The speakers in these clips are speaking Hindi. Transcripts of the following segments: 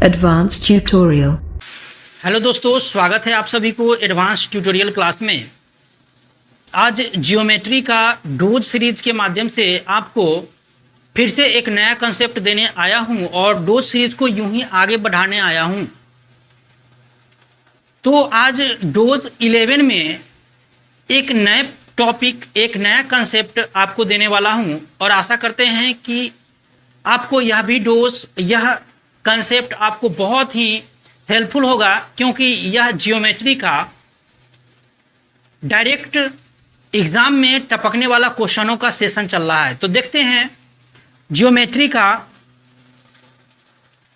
Advance tutorial. हेलो दोस्तों, स्वागत है आप सभी को एडवांस ट्यूटोरियल क्लास में। आज जियोमेट्री का डोज सीरीज के माध्यम से आपको फिर से एक नया कंसेप्ट देने आया हूं और डोज सीरीज को यूं ही आगे बढ़ाने आया हूं। तो आज डोज 11 में एक नए टॉपिक, एक नया कंसेप्ट आपको देने वाला हूं और आशा करते हैं कि आपको यह भी डोज, यह कंसेप्ट आपको बहुत ही हेल्पफुल होगा, क्योंकि यह जियोमेट्री का डायरेक्ट एग्ज़ाम में टपकने वाला क्वेश्चनों का सेशन चल रहा है। तो देखते हैं जियोमेट्री का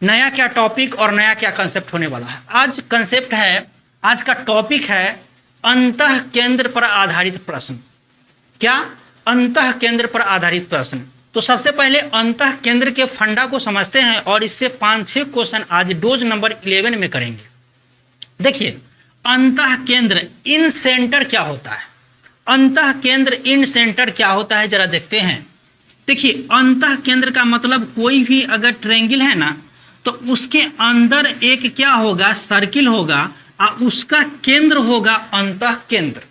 नया क्या टॉपिक और नया क्या कंसेप्ट होने वाला है। आज कंसेप्ट है, आज का टॉपिक है अंतः केंद्र पर आधारित प्रश्न। क्या? अंतः केंद्र पर आधारित प्रश्न। तो सबसे पहले अंतः केंद्र के फंडा को समझते हैं और इससे 5-6 क्वेश्चन आज डोज नंबर 11 में करेंगे। देखिए, अंतः केंद्र इन सेंटर क्या होता है? अंतः केंद्र इन सेंटर क्या होता है, जरा देखते हैं। देखिए, अंतः केंद्र का मतलब कोई भी अगर ट्रायंगल है ना, तो उसके अंदर एक क्या होगा, सर्किल होगा और उसका केंद्र होगा अंतः केंद्र।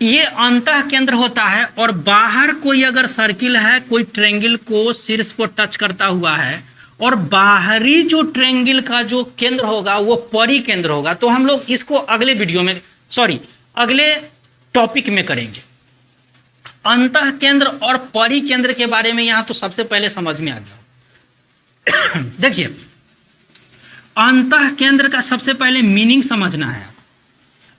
ये अंतः केंद्र होता है और बाहर कोई अगर सर्किल है, कोई ट्रायंगल को शीर्ष को टच करता हुआ है और बाहरी जो ट्रायंगल का जो केंद्र होगा वो परिकेंद्र होगा। तो हम लोग इसको अगले वीडियो में, अगले टॉपिक में करेंगे। अंतः केंद्र और परिकेंद्र के बारे में यहाँ तो सबसे पहले समझ में आ गया। देखिए, अंतः केंद्र का सबसे पहले मीनिंग समझना है।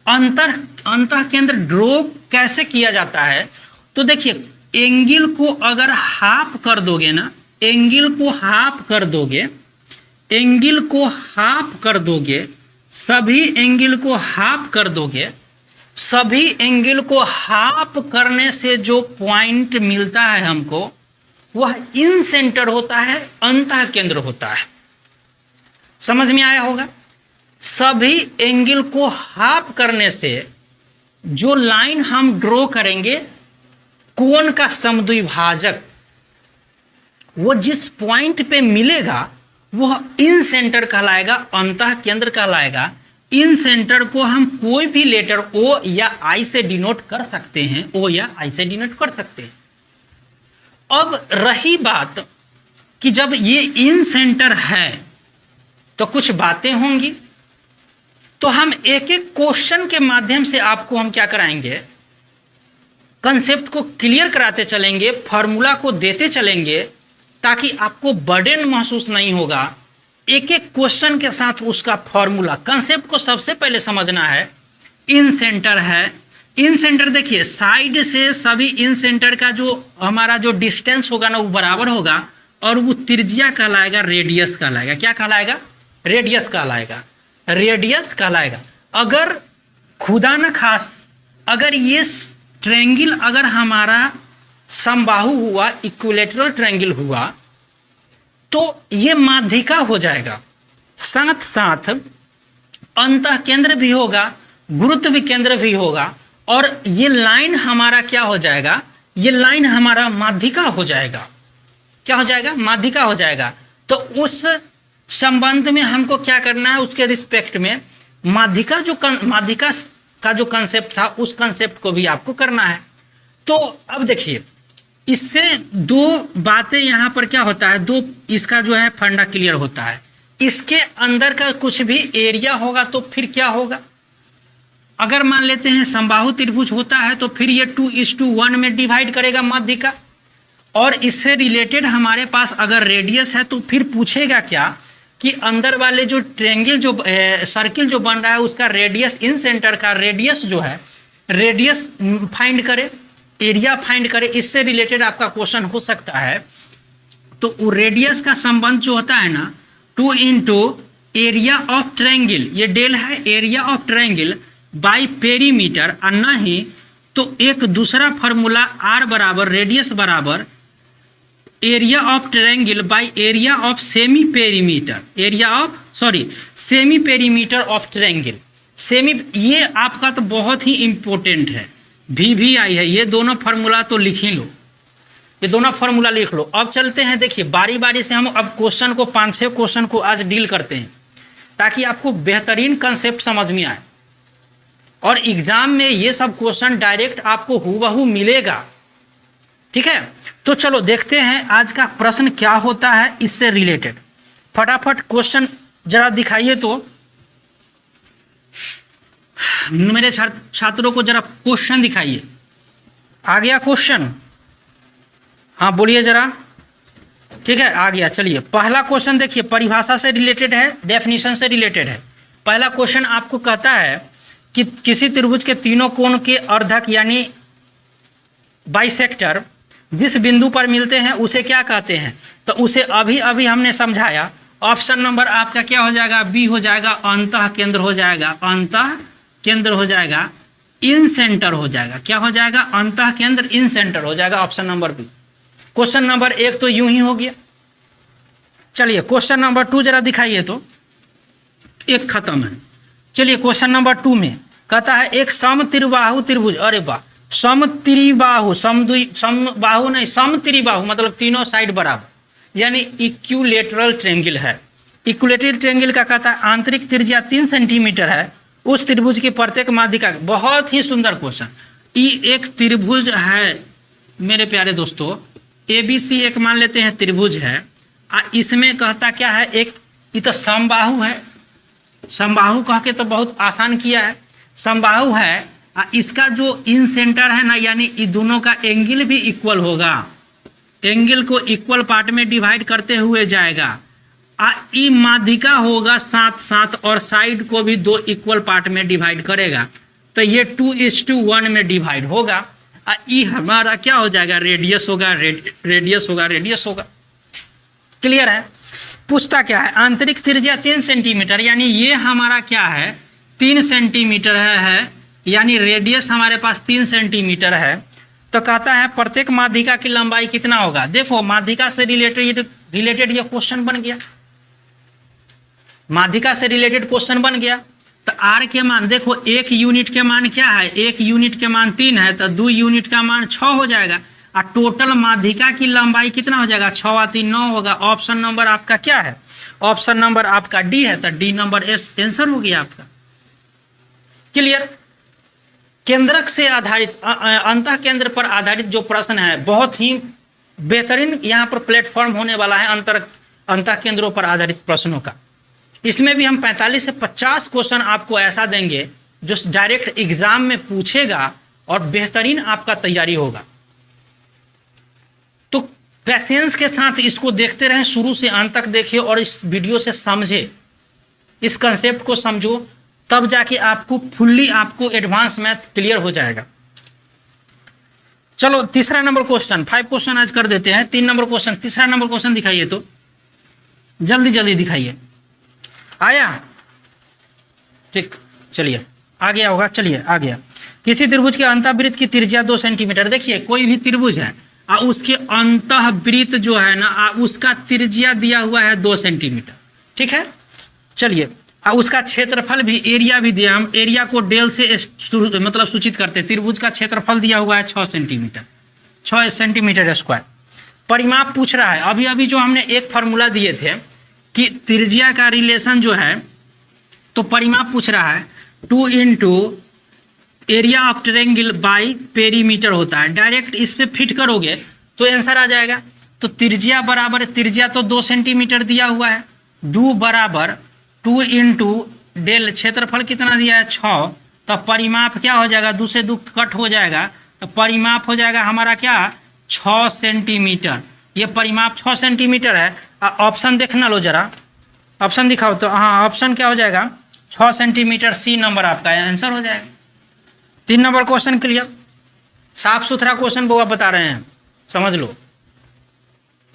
अंतः केंद्र ड्रॉ कैसे किया जाता है? तो देखिए, एंगल को अगर हाफ कर दोगे ना, एंगल को हाफ कर दोगे, एंगल को हाफ कर दोगे, सभी एंगल को हाफ कर दोगे, सभी एंगल को हाफ करने से जो पॉइंट मिलता है हमको, वह इन सेंटर होता है, अंतः केंद्र होता है। समझ में आया होगा? सभी एंगल को हाफ करने से जो लाइन हम ड्रॉ करेंगे, कोण का समद्विभाजक, वो जिस पॉइंट पे मिलेगा वह इन सेंटर कहलाएगा, अंतः केंद्र कहलाएगा। इन सेंटर को हम कोई भी लेटर ओ या आई से डिनोट कर सकते हैं, ओ या आई से डिनोट कर सकते हैं। अब रही बात कि जब ये इन सेंटर है तो कुछ बातें होंगी, तो हम एक एक क्वेश्चन के माध्यम से आपको हम क्या कराएंगे, कंसेप्ट को क्लियर कराते चलेंगे, फॉर्मूला को देते चलेंगे, ताकि आपको बर्डन महसूस नहीं होगा। एक एक क्वेश्चन के साथ उसका फॉर्मूला, कंसेप्ट को सबसे पहले समझना है। इन सेंटर है, इन सेंटर देखिए, साइड से सभी इन सेंटर का जो हमारा जो डिस्टेंस होगा ना, वो बराबर होगा और वो त्रिज्या कहलाएगा, रेडियस कहलाएगा। क्या कहलाएगा? रेडियस कहलाएगा, रेडियस कहलाएगा। अगर खुदा न खास अगर ये ट्रायंगल अगर हमारा समबाहु हुआ, इक्विलेटरल ट्रायंगल हुआ, तो ये माध्यिका हो जाएगा, साथ साथ अंतः केंद्र भी होगा, गुरुत्व केंद्र भी होगा, और ये लाइन हमारा क्या हो जाएगा, ये लाइन हमारा माध्यिका हो जाएगा। क्या हो जाएगा? माध्यिका हो जाएगा। तो उस संबंध में हमको क्या करना है, उसके रिस्पेक्ट में माध्यिका का जो कंसेप्ट था, उस कंसेप्ट को भी आपको करना है। तो अब देखिए, इससे दो बातें यहाँ पर क्या होता है, दो इसका जो है फंडा क्लियर होता है। इसके अंदर का कुछ भी एरिया होगा तो फिर क्या होगा, अगर मान लेते हैं समबाहु त्रिभुज होता है तो फिर ये 2:1 में डिवाइड करेगा माध्यिका। और इससे रिलेटेड हमारे पास अगर रेडियस है तो फिर पूछेगा क्या कि अंदर वाले जो ट्रायंगल, जो सर्किल जो बन रहा है, उसका रेडियस, इन सेंटर का रेडियस जो है, रेडियस फाइंड करे, एरिया फाइंड करे। इससे रिलेटेड आपका क्वेश्चन हो सकता है। तो वो रेडियस का संबंध जो होता है ना, 2 इंटू एरिया ऑफ ट्रायंगल, ये डेल है, area of triangle by perimeter, और नहीं तो एक दूसरा फार्मूला आर बराबर रेडियस बराबर area of triangle by area of semi perimeter, semi perimeter of triangle. Semi, ये आपका तो बहुत ही इम्पोर्टेंट है, VVI है, ये दोनों फार्मूला तो लिख ही लो। ये दोनों फॉर्मूला लिख लो। अब चलते हैं, देखिए बारी बारी से हम अब क्वेश्चन को 5-6 क्वेश्चन को आज डील करते हैं ताकि आपको बेहतरीन कंसेप्ट समझ में आए और एग्जाम में ये सब क्वेश्चन डायरेक्ट आपको हूबहू मिलेगा। ठीक है, तो चलो देखते हैं आज का प्रश्न क्या होता है इससे रिलेटेड। फटाफट क्वेश्चन जरा दिखाइए तो मेरे छात्रों को, जरा क्वेश्चन दिखाइए। आ गया क्वेश्चन? हाँ बोलिए जरा। ठीक है, आ गया। चलिए पहला क्वेश्चन देखिए, परिभाषा से रिलेटेड है, डेफिनेशन से रिलेटेड है। पहला क्वेश्चन आपको कहता है कि किसी त्रिभुज के तीनों कोण के अर्धक यानी बाइसेक्टर जिस बिंदु पर मिलते हैं उसे क्या कहते हैं? तो उसे अभी अभी हमने समझाया। ऑप्शन नंबर आपका क्या हो जाएगा? बी हो जाएगा, अंतः केंद्र हो जाएगा, अंतः केंद्र हो जाएगा, इन सेंटर हो जाएगा। क्या हो जाएगा? अंतः केंद्र इन सेंटर हो जाएगा, option number B. Question number 1 तो यूं ही हो गया। चलिए क्वेश्चन नंबर 2 जरा दिखाइए तो, एक खत्म है। चलिए क्वेश्चन नंबर 2 में कहता है एक समत्रिबाहु त्रिभुज, अरे वाह, समत्रिबाहु, समबाहु नहीं, समत्रिबाहु मतलब तीनों साइड बराबर यानी इक्विलेटरल ट्रायंगल है। इक्विलेटरल ट्रायंगल का कहता है आंतरिक त्रिज्या 3 सेंटीमीटर है, उस त्रिभुज की प्रत्येक माध्यिका। बहुत ही सुंदर क्वेश्चन। एक त्रिभुज है मेरे प्यारे दोस्तों, ABC एक मान लेते हैं त्रिभुज है, इसमें कहता क्या है, एक ये तो समबाहु है, समबाहु कह के तो बहुत आसान किया है, समबाहु है। इसका जो इन सेंटर है ना, यानी इन दोनों का एंगल भी इक्वल होगा, एंगल को इक्वल पार्ट में डिवाइड करते हुए जाएगा। ई माध्यिका होगा साथ साथ और साइड को भी 2 इक्वल पार्ट में डिवाइड करेगा, तो ये 2:1 में डिवाइड होगा। ई हमारा क्या हो जाएगा? रेडियस होगा, रेडियस होगा, रेडियस होगा। क्लियर है? पूछता क्या है, आंतरिक त्रिज्या 3 सेंटीमीटर, यानी ये हमारा क्या है 3 सेंटीमीटर है, यानी रेडियस हमारे पास 3 सेंटीमीटर है। तो कहता है प्रत्येक माध्यिका की लंबाई कितना होगा? देखो माध्यिका से रिलेटेड ये क्वेश्चन बन गया, माध्यिका से रिलेटेड क्वेश्चन बन गया। तो आर के मान देखो, 1 यूनिट के मान क्या है? 1 यूनिट के मान 3 है, तो 2 यूनिट का मान 6 हो जाएगा और टोटल माध्यिका की लंबाई कितना हो जाएगा? 6 और 3 9 होगा। ऑप्शन नंबर आपका क्या है? ऑप्शन नंबर आपका डी है, तो डी नंबर आंसर हो गया आपका। क्लियर? केंद्रक से आधारित अंतः केंद्र पर आधारित जो प्रश्न है, बहुत ही बेहतरीन यहाँ पर प्लेटफॉर्म होने वाला है अंतः केंद्रों पर आधारित प्रश्नों का। इसमें भी हम 45 से 50 क्वेश्चन आपको ऐसा देंगे जो डायरेक्ट एग्जाम में पूछेगा और बेहतरीन आपका तैयारी होगा। तो पेशेंस के साथ इसको देखते रहें, शुरू से अंत तक देखिए और इस वीडियो से समझे, इस कंसेप्ट को समझो, तब जाके आपको फुल्ली आपको एडवांस मैथ क्लियर हो जाएगा। चलो तीसरा नंबर क्वेश्चन, 5 क्वेश्चन आज कर देते हैं। 3 नंबर क्वेश्चन, तीसरा नंबर क्वेश्चन दिखाइए तो, जल्दी जल्दी दिखाइए। आया? ठीक, चलिए आ गया होगा। चलिए आ गया। किसी त्रिभुज के अंतःवृत्त की त्रिज्या 2 सेंटीमीटर। देखिए कोई भी त्रिभुज है और उसके अंतःवृत्त जो है ना, उसका त्रिज्या दिया हुआ है 2 सेंटीमीटर। ठीक है, चलिए उसका क्षेत्रफल भी, एरिया भी दिया, हम एरिया को डेल से मतलब सूचित करते हैं। त्रिभुज का क्षेत्रफल दिया हुआ है 6 सेंटीमीटर, 6 सेंटीमीटर स्क्वायर। परिमाप पूछ रहा है। अभी अभी जो हमने एक फार्मूला दिए थे कि त्रिज्या का रिलेशन जो है, तो परिमाप पूछ रहा है 2 into area of triangle by perimeter होता है। डायरेक्ट इस पर फिट करोगे तो आंसर आ जाएगा। तो त्रिज्या बराबर, त्रिज्या तो 2 सेंटीमीटर दिया हुआ है, 2 बराबर 2 इंटू डेल, क्षेत्रफल कितना दिया है 6, तो परिमाप क्या हो जाएगा? 2 से 2 कट हो जाएगा, तो परिमाप हो जाएगा हमारा क्या? 6 सेंटीमीटर। ये परिमाप 6 सेंटीमीटर है। ऑप्शन देखना लो जरा, ऑप्शन दिखाओ तो। हाँ, ऑप्शन क्या हो जाएगा? 6 सेंटीमीटर, सी नंबर आपका आंसर हो जाएगा। 3 नंबर क्वेश्चन क्लियर, साफ सुथरा क्वेश्चन वो आप बता रहे हैं, समझ लो।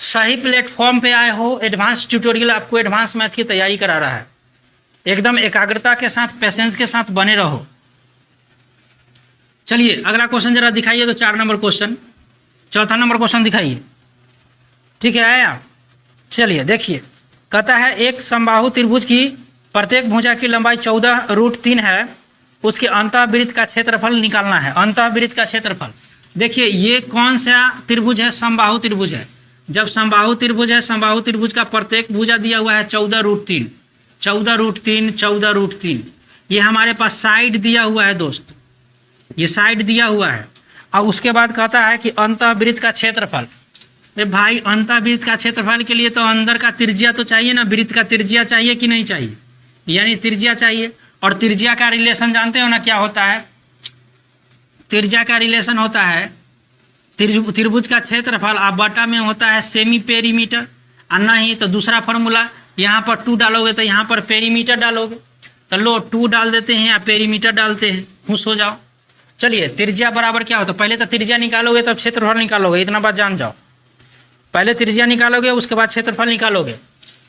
सही प्लेटफॉर्म पे आए हो, एडवांस ट्यूटोरियल आपको एडवांस मैथ की तैयारी करा रहा है। एकदम एकाग्रता के साथ, पेशेंस के साथ बने रहो। चलिए अगला क्वेश्चन जरा दिखाइए तो, 4 नंबर क्वेश्चन, चौथा नंबर क्वेश्चन दिखाइए। ठीक है, आया? चलिए देखिए, कहता है एक समबाहु त्रिभुज की प्रत्येक भुजा की लंबाई 14√3 है, उसके अंतःवृत्त का क्षेत्रफल निकालना है। अंतःवृत्त का क्षेत्रफल, देखिए ये कौन सा त्रिभुज है, समबाहु त्रिभुज है। जब समबाहु त्रिभुज है, समबाहु त्रिभुज का प्रत्येक भुजा दिया हुआ है 14√3, 14√3, 14√3। ये हमारे पास साइड दिया हुआ है दोस्त, ये साइड दिया हुआ है। और उसके बाद कहता है कि अंतःवृत्त का क्षेत्रफल। अरे भाई अंतःवृत्त का क्षेत्रफल के लिए तो अंदर का त्रिज्या तो चाहिए ना, वृत्त का त्रिज्या चाहिए कि नहीं चाहिए, यानी त्रिज्या चाहिए। और त्रिज्या का रिलेशन जानते हो ना क्या होता है, त्रिज्या का रिलेशन होता है त्रिभुज का क्षेत्रफल आप बटा में होता है सेमी पेरीमीटर। और नहीं तो दूसरा फॉर्मूला, यहाँ पर 2 डालोगे तो यहाँ पर पेरीमीटर डालोगे, तो लो 2 डाल देते हैं या पेरीमीटर डालते हैं, खुश हो जाओ। चलिए त्रिज्या बराबर क्या होता है, पहले तो त्रिज्या निकालोगे तब क्षेत्रफल निकालोगे, इतना बात जान जाओ। पहले त्रिज्या निकालोगे उसके बाद क्षेत्रफल निकालोगे,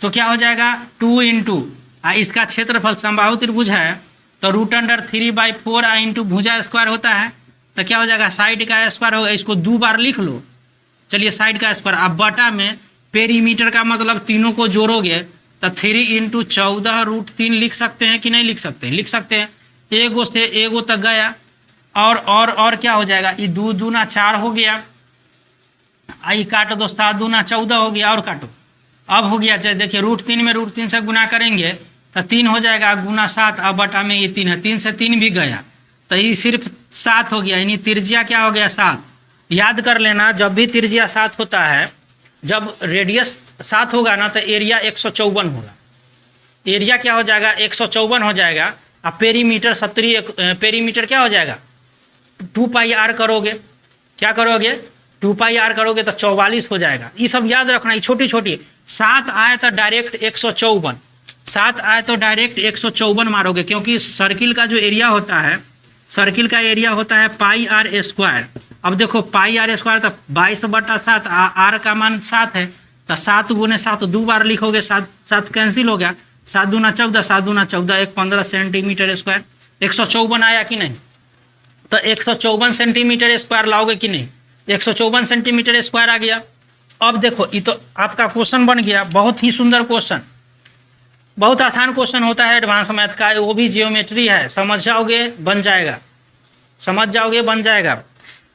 तो क्या हो जाएगा 2 इंटू इसका क्षेत्रफल समबाहु त्रिभुज है तो √3/4 इंटू भुजा स्क्वायर होता है, तो क्या हो जाएगा साइड का स्क्वायर होगा, इसको 2 बार लिख लो। चलिए साइड का स्क्वायर, अब बटा में पेरीमीटर का मतलब तीनों को जोड़ोगे तो 3 इंटू 14√3 लिख सकते हैं कि नहीं लिख सकते हैं, लिख सकते हैं। एगो से एगो तक गया और क्या हो जाएगा, ये 2 दूना 4 हो गया, आई काटो तो 7 दूना 14 हो गया, और काटो अब हो गया। देखिए √3 में √3 से गुना करेंगे तो 3 हो जाएगा, गुना 7, अब बटा में ये 3 है, 3 से 3 भी गया तो ये सिर्फ 7 हो गया, यानी त्रिज्या क्या हो गया 7। याद कर लेना जब भी त्रिज्या 7 होता है, जब रेडियस 7 होगा ना तो एरिया 154 होगा, एरिया क्या हो जाएगा 154 हो जाएगा। अब पेरीमीटर 70, पेरीमीटर क्या हो जाएगा 2πr करोगे, क्या करोगे 2πr करोगे तो 44 हो जाएगा। ये सब याद रखना, ये छोटी छोटी। 7 आए तो डायरेक्ट 154, 7 आए तो डायरेक्ट 154 मारोगे, क्योंकि सर्किल का जो एरिया होता है, सर्किल का एरिया होता है πr²। अब देखो πr² तो 22/7, r का मान 7 है तो 7 गुने 7 2 बार लिखोगे, 7 कैंसिल हो गया, 7 दूना 14, 7 दूना 14, 15 सेंटीमीटर स्क्वायर, 154 आया कि नहीं। तो 154 सेंटीमीटर स्क्वायर लाओगे कि नहीं, 154 सेंटीमीटर स्क्वायर आ गया। अब देखो ये तो आपका क्वेश्चन बन गया, बहुत ही सुंदर क्वेश्चन, बहुत आसान क्वेश्चन होता है एडवांस मैथ का, वो भी जियोमेट्री है, समझ जाओगे बन जाएगा, समझ जाओगे बन जाएगा।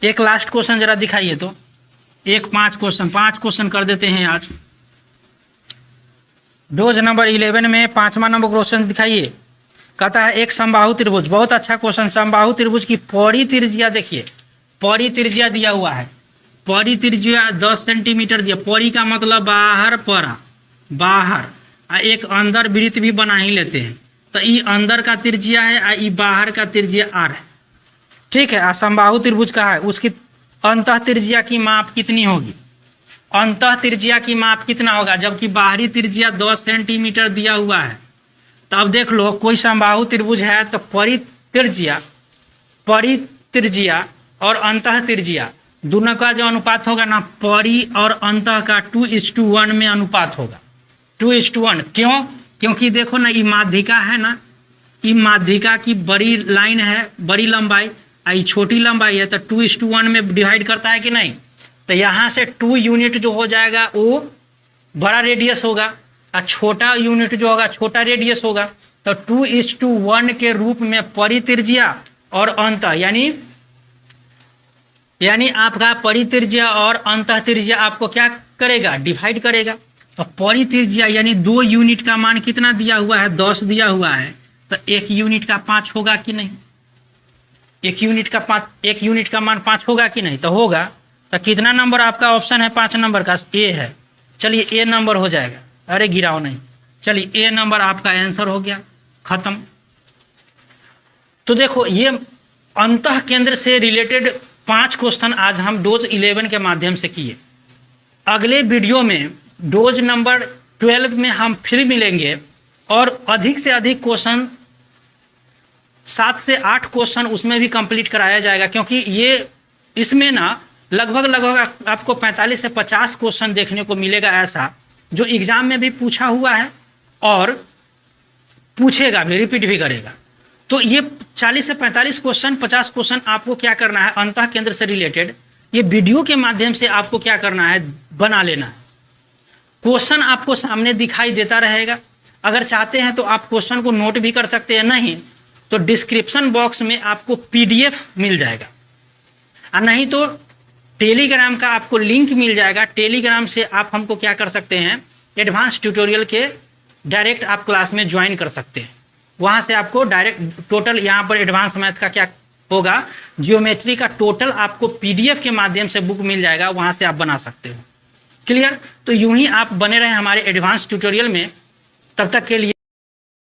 एक लास्ट क्वेश्चन जरा दिखाइए तो, 5 क्वेश्चन कर देते हैं आज। डोज नंबर 11 में 5वां नंबर क्वेश्चन दिखाइए। कहता है एक समबाहु त्रिभुज, बहुत अच्छा क्वेश्चन, समबाहु त्रिभुज की पौड़ी त्रिज्या देखिए, पौड़ी त्रिज्या दिया हुआ है, पौड़ी त्रिज्या 10 सेंटीमीटर दिया, पौड़ी का मतलब बाहर पड़ा, बाहर, एक अंदर वृत्त भी बना ही लेते हैं, तो ये अंदर का त्रिज्या है और ये बाहर का त्रिज्या r है, ठीक है। समबाहु त्रिभुज का है, उसकी अंतः त्रिज्या की माप कितनी होगी, अंतः त्रिज्या की माप कितना होगा, जबकि बाहरी त्रिज्या 10 सेंटीमीटर दिया हुआ है। तो अब देख लो कोई समबाहु त्रिभुज है तो परित्रिज्या और अंतः त्रिज्या दोनों का जो अनुपात होगा ना, परि और अंतः का 2:1 में अनुपात होगा, 2:1। क्यों, क्योंकि देखो ना ये माध्यिका है ना, ये माध्यिका की बड़ी लाइन है, बड़ी लंबाई, ये छोटी लंबाई है, तो 2:1 में डिवाइड करता है कि नहीं। तो यहाँ से 2 यूनिट जो हो जाएगा वो बड़ा रेडियस होगा और छोटा यूनिट जो होगा छोटा रेडियस होगा। तो 2:1 के रूप में परित्रिज्या और अंतः यानी आपका परित्रिज्या और अंतः त्रिज्या आपको क्या करेगा, डिवाइड करेगा। तो परित्रिज्या यानी 2 यूनिट का मान कितना दिया हुआ है, 10 दिया हुआ है, तो 1 यूनिट का 5 होगा कि नहीं, 1 यूनिट का मान 5 होगा कि नहीं, तो होगा। तो कितना नंबर आपका ऑप्शन है 5 नंबर का, ए है। चलिए ए नंबर हो जाएगा, अरे गिराओ नहीं, चलिए ए नंबर आपका आंसर हो गया, खत्म। तो देखो ये अंतः केंद्र से रिलेटेड 5 क्वेश्चन आज हम डोज 11 के माध्यम से किए। अगले वीडियो में डोज नंबर 12 में हम फिर मिलेंगे और अधिक से अधिक क्वेश्चन, 7 से 8 क्वेश्चन उसमें भी कंप्लीट कराया जाएगा, क्योंकि ये इसमें ना लगभग आपको 45 से 50 क्वेश्चन देखने को मिलेगा ऐसा, जो एग्ज़ाम में भी पूछा हुआ है और पूछेगा भी, रिपीट भी करेगा। तो ये 40 से 45 क्वेश्चन, 50 क्वेश्चन आपको क्या करना है, अंतः केंद्र से रिलेटेड ये वीडियो के माध्यम से आपको क्या करना है, बना लेना है। क्वेश्चन आपको सामने दिखाई देता रहेगा, अगर चाहते हैं तो आप क्वेश्चन को नोट भी कर सकते हैं, नहीं तो डिस्क्रिप्शन बॉक्स में आपको PDF मिल जाएगा, और नहीं तो टेलीग्राम का आपको लिंक मिल जाएगा, टेलीग्राम से आप हमको क्या कर सकते हैं, एडवांस ट्यूटोरियल के डायरेक्ट आप क्लास में ज्वाइन कर सकते हैं। वहाँ से आपको डायरेक्ट टोटल यहाँ पर एडवांस मैथ का क्या होगा, जियोमेट्री का टोटल आपको पीडीएफ के माध्यम से बुक मिल जाएगा, वहाँ से आप बना सकते हो। क्लियर? तो यूं ही आप बने रहें हमारे एडवांस ट्यूटोरियल में। तब तक के लिए